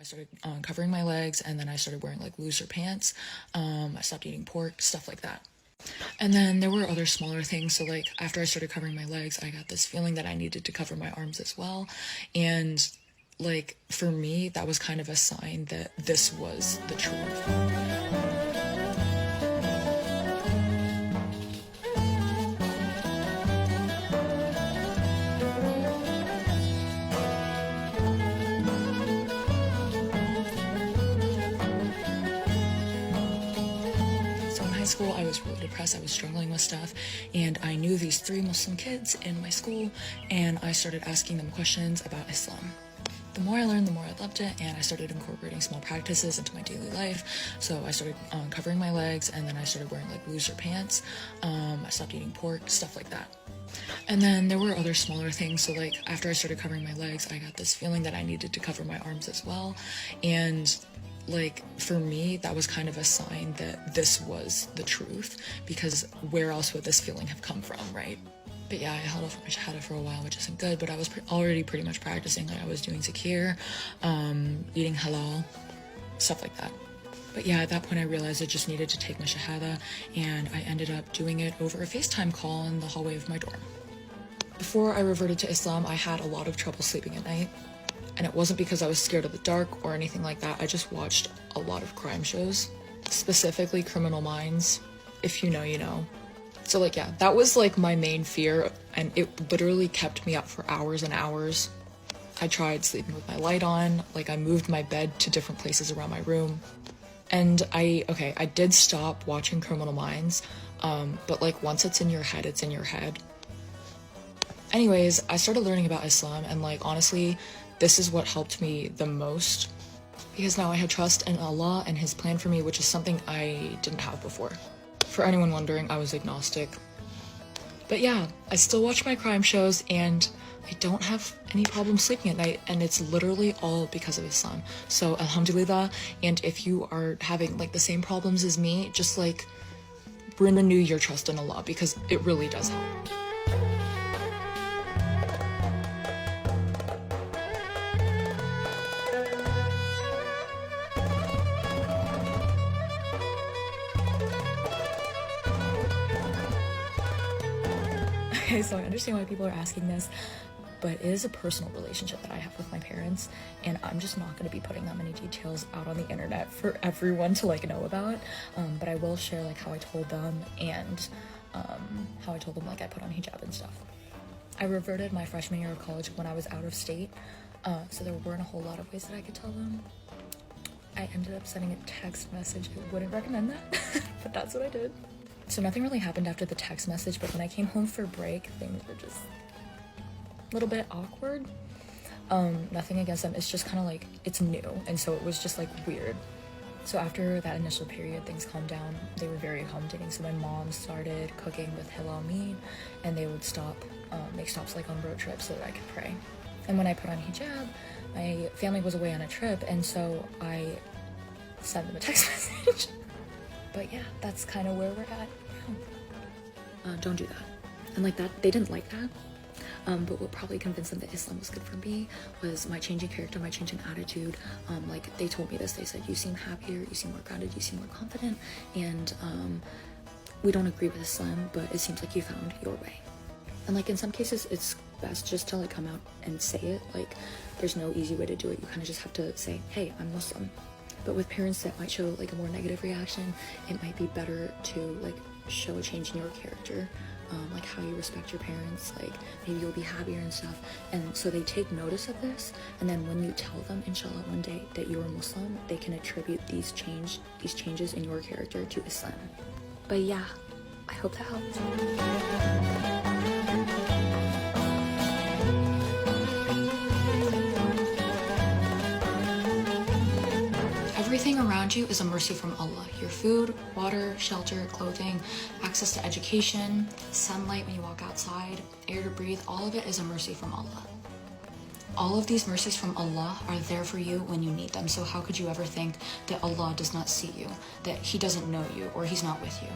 I started covering my legs, and then I started wearing like looser pants. I stopped eating pork, stuff like that. And then there were other smaller things. So like after I started covering my legs, I got this feeling that I needed to cover my arms as well. And like for me, that was kind of a sign that this was the truth. School, I was really depressed. I was struggling with stuff, and I knew these 3 Muslim kids in my school, and I started asking them questions about Islam. The more I learned, the more I loved it, and I started incorporating small practices into my daily life. So I started covering my legs, and then I started wearing like looser pants. I stopped eating pork, stuff like that. And then there were other smaller things. So like after I started covering my legs, I got this feeling that I needed to cover my arms as well. And like for me, that was kind of a sign that this was the truth, because where else would this feeling have come from, right? But yeah, I held off my shahada for a while, which isn't good, but I was already pretty much practicing. Like I was doing zakir, eating halal, stuff like that. But yeah, at that point I realized I just needed to take my shahada, and I ended up doing it over a FaceTime call in the hallway of my dorm. Before I reverted to Islam, I had a lot of trouble sleeping at night. And it wasn't because I was scared of the dark or anything like that. I just watched a lot of crime shows, specifically Criminal Minds. If you know, you know. So like, yeah, that was like my main fear, and it literally kept me up for hours and hours. I tried sleeping with my light on, like I moved my bed to different places around my room. And I did stop watching Criminal Minds, but like once it's in your head, it's in your head. Anyways, I started learning about Islam, and like honestly, this is what helped me the most, because now I had trust in Allah and His plan for me, which is something I didn't have before. For anyone wondering, I was agnostic. But yeah, I still watch my crime shows, and I don't have any problem sleeping at night, and it's literally all because of Islam. So alhamdulillah, and if you are having like the same problems as me, just like renew your trust in Allah, because it really does help. Okay, so I understand why people are asking this, but it is a personal relationship that I have with my parents, and I'm just not going to be putting that many details out on the internet for everyone to like know about, but I will share like how I told them, and how I told them like I put on hijab and stuff. I reverted my freshman year of college when I was out of state, so there weren't a whole lot of ways that I could tell them. I ended up sending a text message. I wouldn't recommend that, but that's what I did. So nothing really happened after the text message, but when I came home for break, things were just a little bit awkward. Nothing against them, it's just kind of like, it's new, and so it was just like weird. So after that initial period, things calmed down. They were very accommodating, so my mom started cooking with halal meat, and they would make stops like on road trips so that I could pray. And when I put on hijab, my family was away on a trip, and so I sent them a text message. But yeah, that's kind of where we're at now. Don't do that. And like that, they didn't like that. But what probably convinced them that Islam was good for me was my changing character, my changing attitude. Like they told me this, they said, you seem happier, you seem more grounded, you seem more confident, and we don't agree with Islam, but it seems like you found your way. And like in some cases, it's best just to like come out and say it. Like there's no easy way to do it. You kind of just have to say, hey, I'm Muslim. But with parents that might show like a more negative reaction, it might be better to like show a change in your character, like how you respect your parents, like maybe you'll be happier and stuff. And so they take notice of this, and then when you tell them, inshallah, one day that you're Muslim, they can attribute these changes in your character to Islam. But yeah, I hope that helps. Everything around you is a mercy from Allah. Your food, water, shelter, clothing, access to education, sunlight when you walk outside, air to breathe, all of it is a mercy from Allah. All of these mercies from Allah are there for you when you need them. So how could you ever think that Allah does not see you, that He doesn't know you, or He's not with you?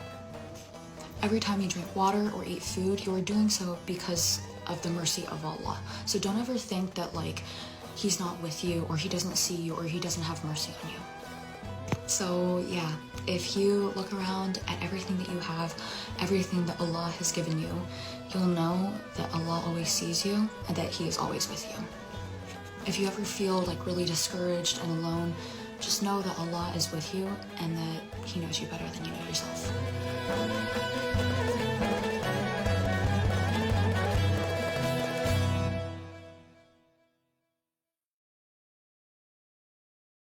Every time you drink water or eat food, you are doing so because of the mercy of Allah. So don't ever think that like He's not with you, or He doesn't see you, or He doesn't have mercy on you. So yeah, if you look around at everything that you have, everything that Allah has given you, you'll know that Allah always sees you and that He is always with you. If you ever feel like really discouraged and alone, just know that Allah is with you and that He knows you better than you know yourself.